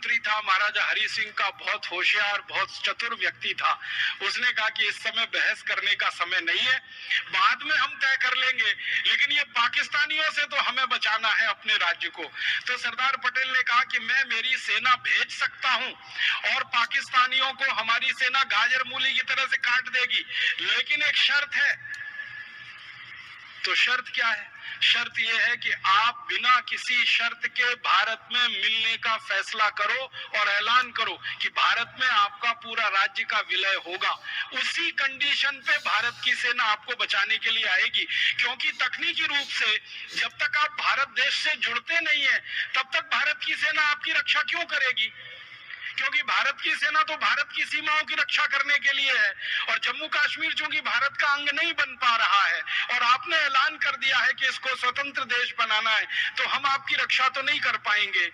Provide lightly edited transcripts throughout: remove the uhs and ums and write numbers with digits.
प्रधानमंत्री था महाराजा हरि सिंह का बहुत होशियार, बहुत चतुर व्यक्ति था। उसने कहा कि इस समय बहस करने का समय नहीं है, बाद में हम तय कर लेंगे, लेकिन ये पाकिस्तानियों से तो हमें बचाना है अपने राज्य को। तो सरदार पटेल ने कहा कि मैं मेरी सेना भेज सकता हूं और पाकिस्तानियों को हमारी सेना गाजर मूली की तरह से काट देगी, लेकिन एक शर्त है। तो शर्त क्या है? शर्त यह है कि आप बिना किसी शर्त के भारत में मिलने का फैसला करो और ऐलान करो कि भारत में आपका पूरा राज्य का विलय होगा। उसी कंडीशन पे भारत की सेना आपको बचाने के लिए आएगी, क्योंकि तकनीकी रूप से जब तक आप भारत देश से जुड़ते नहीं है तब तक भारत की सेना आपकी रक्षा क्यों करेगी? क्योंकि भारत की सेना तो भारत की सीमाओं की रक्षा करने के लिए है, और जम्मू कश्मीर चूंकि भारत का अंग नहीं बन पा रहा है और आपने ऐलान कर दिया है कि इसको स्वतंत्र देश बनाना है, तो हम आपकी रक्षा तो नहीं कर पाएंगे।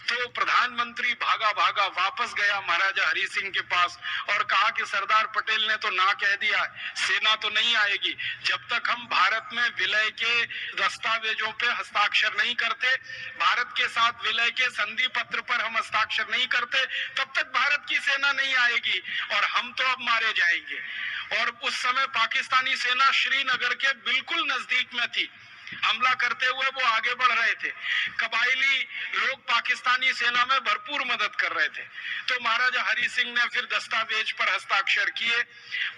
तो प्रधानमंत्री भागा भागा वापस गया महाराजा हरि सिंह के पास और कहा कि सरदार पटेल ने तो ना कह दिया, सेना तो नहीं आएगी जब तक हम भारत में विलय के दस्तावेजों पे हस्ताक्षर नहीं करते, भारत के साथ विलय के संधि पत्र पर हम हस्ताक्षर नहीं करते, तब तक भारत की सेना नहीं आएगी और हम तो अब मारे जाएंगे। और उस समय पाकिस्तानी सेना श्रीनगर के बिल्कुल नजदीक में थी, हमला करते हुए वो आगे बढ़ रहे थे। कबायली लोग पाकिस्तानी सेना में भरपूर मदद कर रहे थे। तो महाराजा हरि सिंह ने फिर दस्तावेज पर हस्ताक्षर किए,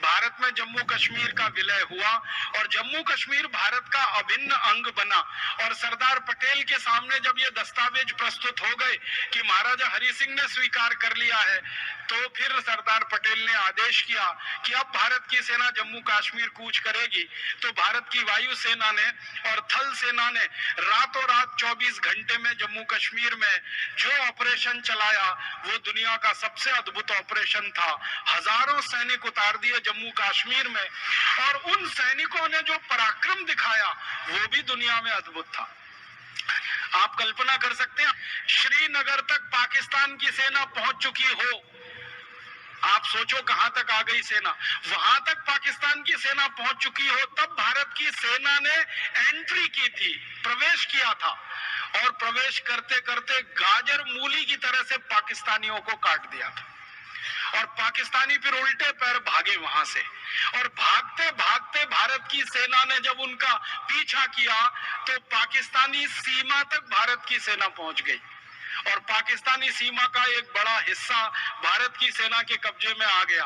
भारत में जम्मू कश्मीर का विलय हुआ और जम्मू कश्मीर भारत का अभिन्न अंग बना। और सरदार पटेल के सामने जब ये दस्तावेज प्रस्तुत हो गए कि महाराजा हरि सिंह ने स्वीकार कर लिया है, तो फिर सरदार पटेल ने आदेश किया कि अब भारत की सेना जम्मू कश्मीर कूच करेगी। तो भारत की वायु सेना ने और थल सेना ने रातों रात 24 घंटे में जम्मू कश्मीर में जो ऑपरेशन चलाया वो दुनिया का सबसे अद्भुत ऑपरेशन था। हजारों सैनिक उतार दिए जम्मू कश्मीर में, और उन सैनिकों ने जो पराक्रम दिखाया वो भी दुनिया में अद्भुत था। आप कल्पना कर सकते हैं, श्रीनगर तक पाकिस्तान की सेना पहुंच चुकी हो, आप सोचो कहां तक आ गई सेना, वहां तक पाकिस्तान की सेना पहुंच चुकी हो, तब भारत की सेना ने एंट्री की थी, प्रवेश किया था, और प्रवेश करते करते गाजर मूली की तरह से पाकिस्तानियों को काट दिया था। और पाकिस्तानी फिर उल्टे पैर भागे वहां से, और भागते भागते भारत की सेना ने जब उनका पीछा किया तो पाकिस्तानी सीमा तक भारत की सेना पहुंच गई, और पाकिस्तानी सीमा का एक बड़ा हिस्सा भारत की सेना के कब्जे में आ गया।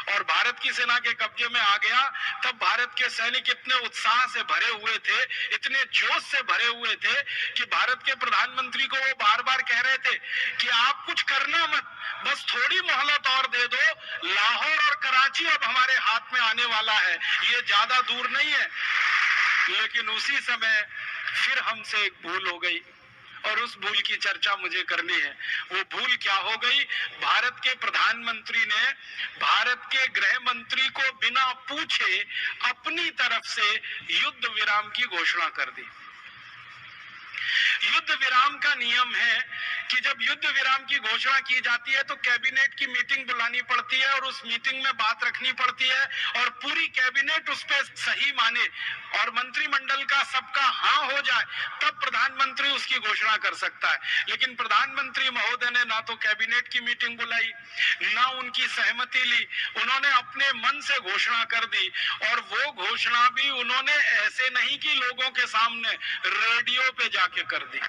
और भारत की सेना के कब्जे में आ गया तब भारत के सैनिक इतने उत्साह से भरे हुए थे, इतने जोश से भरे हुए थे कि भारत के प्रधानमंत्री को वो बार बार कह रहे थे कि आप कुछ करना मत, बस थोड़ी मोहलत और दे दो, लाहौर और कराची अब हमारे हाथ में आने वाला है, ये ज्यादा दूर नहीं है। लेकिन उसी समय फिर हमसे एक भूल हो गई, और उस भूल की चर्चा मुझे करनी है। वो भूल क्या हो गई? भारत के प्रधानमंत्री ने भारत के गृह मंत्री को बिना पूछे अपनी तरफ से युद्ध विराम की घोषणा कर दी। युद्ध विराम का नियम है कि जब युद्ध विराम की घोषणा की जाती है तो कैबिनेट की मीटिंग बुलानी पड़ती है और उस मीटिंग में बात रखनी पड़ती है, और पूरी कैबिनेट उस पर सही माने और मंत्रिमंडल का सबका हाँ हो जाए, तब प्रधानमंत्री उसकी घोषणा कर सकता है। लेकिन प्रधानमंत्री महोदय ने ना तो कैबिनेट की मीटिंग बुलाई, ना उनकी सहमति ली, उन्होंने अपने मन से घोषणा कर दी। और वो घोषणा भी उन्होंने ऐसे नहीं कि लोगों के सामने, रेडियो पे जाके कर दी।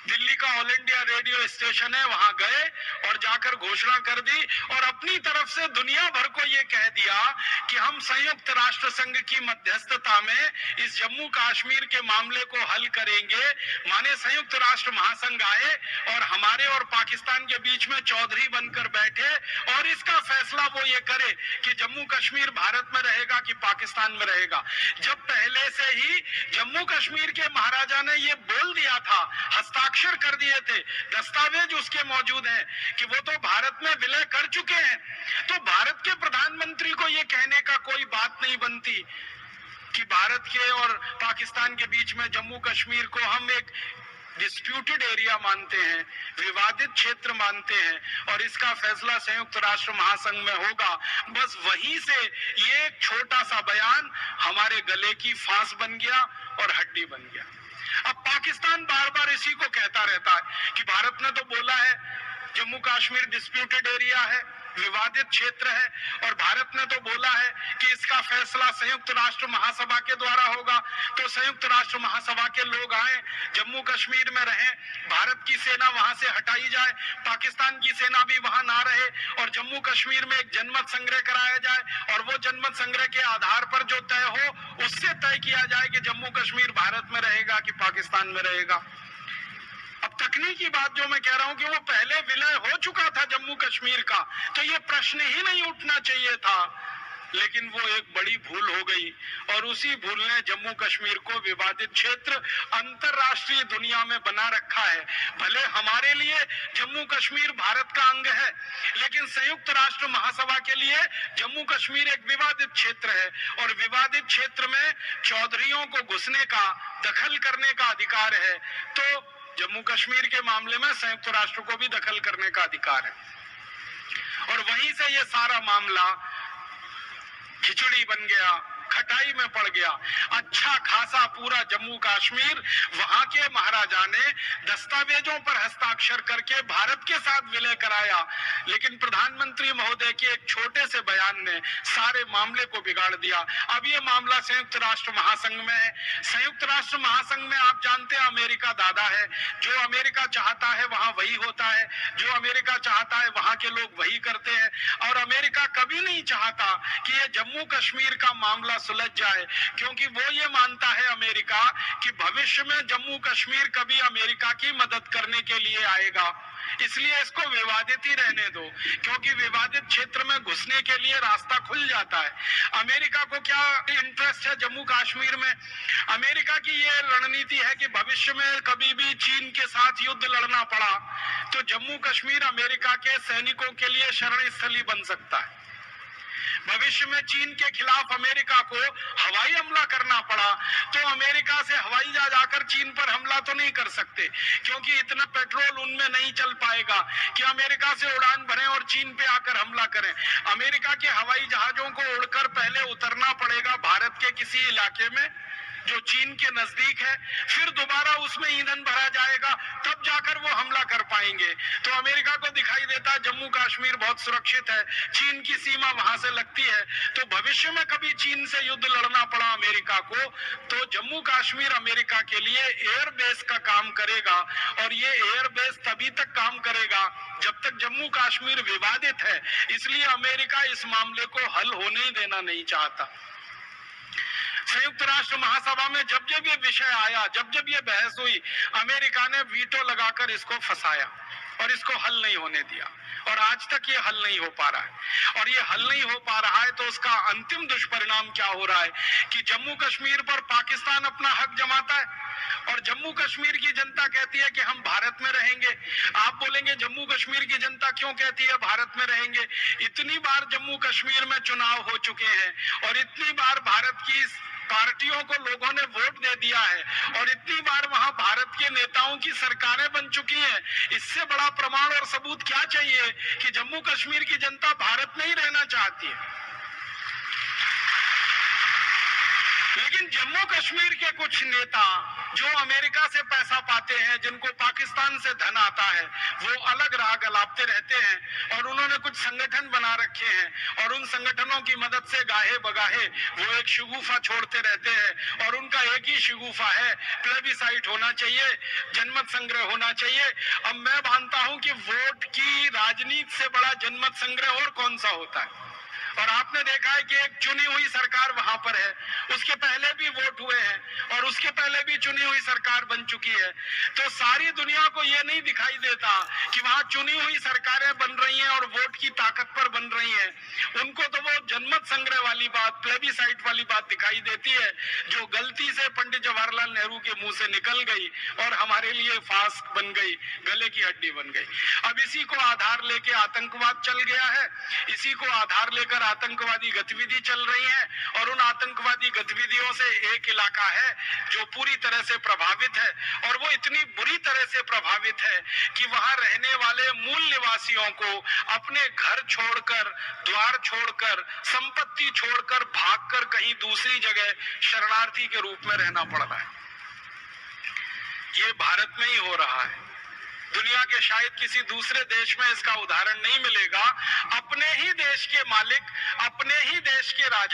दिल्ली का ऑल इंडिया रेडियो स्टेशन है, वहां गए और जाकर घोषणा कर दी और अपनी तरफ से दुनिया भर को यह कह दिया कि हम संयुक्त राष्ट्र संघ की मध्यस्थता में इस जम्मू कश्मीर के मामले को हल करेंगे। माने संयुक्त राष्ट्र महासंघ आए और हमारे और पाकिस्तान के बीच में चौधरी बनकर बैठे और इसका फैसला वो ये करे कि जम्मू कश्मीर भारत में रहेगा कि पाकिस्तान में रहेगा। जब पहले से ही जम्मू कश्मीर के महाराजा ने ये बोल दिया था, हस्ताक्षर कर दिए थे, दस्तावेज उसके मौजूद हैं कि वो तो भारत में विलय कर चुके हैं, तो भारत के प्रधानमंत्री को ये कहने का कोई बात नहीं बनती कि भारत के और पाकिस्तान के बीच में जम्मू कश्मीर को हम एक डिस्प्यूटेड एरिया मानते हैं, विवादित क्षेत्र मानते हैं, और इसका फैसला संयुक्त राष्ट्र महासंघ में होगा। बस वहीं से ये एक छोटा सा बयान हमारे गले की फांस बन गया और हड्डी बन गया। अब पाकिस्तान बार बार इसी को कहता रहता है कि भारत ने तो बोला है जम्मू कश्मीर डिस्प्यूटेड एरिया है, विवादित क्षेत्र है, और भारत ने तो बोला है कि इसका फैसला संयुक्त राष्ट्र महासभा के द्वारा होगा। तो संयुक्त राष्ट्र महासभा के लोग आए, जम्मू कश्मीर में रहें, भारत की सेना वहां से हटाई जाए, पाकिस्तान की सेना भी वहां ना रहे, और जम्मू कश्मीर में एक जनमत संग्रह कराया जाए, और वो जनमत संग्रह के आधार पर जो तय हो उससे तय किया जाए कि जम्मू कश्मीर भारत में रहेगा कि पाकिस्तान में रहेगा। अब तकनीकी बात जो मैं कह रहा हूं कि वो पहले विलय हो चुका था जम्मू कश्मीर का, तो ये प्रश्न ही नहीं उठना चाहिए था, लेकिन वो एक बड़ी भूल हो गई, और उसी भूल ने जम्मू कश्मीर को विवादित क्षेत्र अंतरराष्ट्रीय दुनिया में बना रखा है। भले हमारे लिए जम्मू कश्मीर भारत का अंग है, लेकिन संयुक्त राष्ट्र महासभा के लिए जम्मू कश्मीर एक विवादित क्षेत्र है, और विवादित क्षेत्र में चौधरियों को घुसने का, दखल करने का अधिकार है। तो जम्मू कश्मीर के मामले में संयुक्त राष्ट्र को भी दखल करने का अधिकार है, और वहीं से ये सारा मामला खिचड़ी बन गया, खटाई में पड़ गया। अच्छा खासा पूरा जम्मू कश्मीर वहां के महाराजा ने दस्तावेजों पर हस्ताक्षर करके भारत के साथ विलय कराया, लेकिन प्रधानमंत्री महोदय के एक छोटे से बयान ने सारे मामले को बिगाड़ दिया। अब ये मामला संयुक्त राष्ट्र महासंघ में है। संयुक्त राष्ट्र महासंघ में आप जानते हैं अमेरिका दादा है, जो अमेरिका चाहता है वहां वही होता है, जो अमेरिका चाहता है वहां के लोग वही करते हैं, और अमेरिका कभी नहीं चाहता कि ये जम्मू कश्मीर का मामला सुलझ जाए, क्योंकि वो ये मानता है अमेरिका कि भविष्य में जम्मू कश्मीर कभी अमेरिका की मदद करने के लिए आएगा, इसलिए इसको विवादित ही रहने दो, क्योंकि विवादित क्षेत्र में घुसने के लिए रास्ता खुल जाता है। अमेरिका को क्या इंटरेस्ट है जम्मू कश्मीर में? अमेरिका की ये रणनीति है कि भविष्य में कभी भी चीन के साथ युद्ध लड़ना पड़ा तो जम्मू कश्मीर अमेरिका के सैनिकों के लिए शरण स्थली बन सकता है। भविष्य में चीन के खिलाफ अमेरिका को हवाई हमला करना पड़ा तो अमेरिका से हवाई जहाज आकर चीन पर हमला तो नहीं कर सकते, क्योंकि इतना पेट्रोल उनमें नहीं चल पाएगा कि अमेरिका से उड़ान भरें और चीन पे आकर हमला करें। अमेरिका के हवाई जहाजों को उड़कर पहले उतरना पड़ेगा भारत के किसी इलाके में जो चीन के नजदीक है, फिर दोबारा उसमें ईंधन भरा जाएगा, तब जाकर वो हमला कर पाएंगे। तो अमेरिका को दिखाई देता जम्मू कश्मीर बहुत सुरक्षित है, चीन की सीमा वहां से लगती है, तो भविष्य में कभी चीन से युद्ध लड़ना पड़ा अमेरिका को तो जम्मू कश्मीर अमेरिका के लिए एयर बेस का काम करेगा, और ये एयर बेस तभी तक काम करेगा जब तक जम्मू कश्मीर विवादित है। इसलिए अमेरिका इस मामले को हल होने ही देना नहीं चाहता। संयुक्त राष्ट्र महासभा में जब जब ये विषय आया, जब जब ये बहस हुई, अमेरिका ने वीटो लगाकर इसको फंसाया और इसको हल नहीं होने दिया, और आज तक ये हल नहीं हो पा रहा है। और ये हल नहीं हो पा रहा है तो उसका अंतिम दुष्परिणाम क्या हो रहा है कि जम्मू कश्मीर पर पाकिस्तान अपना हक जमाता है और जम्मू कश्मीर की जनता कहती है कि हम भारत में रहेंगे। आप बोलेंगे जम्मू कश्मीर की जनता क्यों कहती है भारत में रहेंगे? इतनी बार जम्मू कश्मीर में चुनाव हो चुके हैं और इतनी बार भारत की पार्टियों को लोगों ने वोट दे दिया है, और इतनी बार वहां भारत के नेताओं की सरकारें बन चुकी हैं। इससे बड़ा प्रमाण और सबूत क्या चाहिए कि जम्मू कश्मीर की जनता भारत में ही रहना चाहती है। लेकिन जम्मू कश्मीर के कुछ नेता जो अमेरिका से पैसा पाते हैं, जिनको पाकिस्तान से धन आता है, वो अलग राग अलापते रहते हैं और उन्होंने कुछ संगठन बना रखे हैं और उन संगठनों की मदद से गाहे बगाहे वो एक शगुफा छोड़ते रहते हैं, और उनका एक ही शगुफा है प्लेबिसाइट होना चाहिए, जनमत संग्रह होना चाहिए। अब मैं मानता हूं कि वोट की राजनीति से बड़ा जनमत संग्रह और कौन सा होता है। और आपने देखा है कि एक चुनी हुई सरकार वहां पर है, उसके पहले भी वोट हुए हैं और उसके पहले भी चुनी हुई सरकार बन चुकी है। तो सारी दुनिया को ये नहीं दिखाई देता कि वहां चुनी हुई सरकारें बन रही हैं और वोट की ताकत पर बन रही हैं। उनको तो वो जनमत संग्रह वाली बात, प्लेबिसाइट वाली बात दिखाई देती है, जो गलती से पंडित जवाहरलाल नेहरू के मुंह से निकल गई और हमारे लिए फास्ट बन गई, गले की हड्डी बन गई। अब इसी को आधार लेके आतंकवाद चल गया है, इसी को आधार लेकर आतंकवादी गतिविधि चल रही है, और उन आतंकवादी गतिविधियों से एक इलाका है जो पूरी तरह से प्रभावित है, और वो इतनी बुरी तरह से प्रभावित है कि वहां रहने वाले मूल निवासियों को अपने घर छोड़कर, द्वार छोड़कर, संपत्ति छोड़कर भागकर कहीं दूसरी जगह शरणार्थी के रूप में रहना पड़ रहा है। ये भारत में ही हो रहा है। दुनिया के शायद किसी दूसरे देश में इसका उदाहरण नहीं मिलेगा। अपने ही देश के मालिक, अपने ही देश के राजा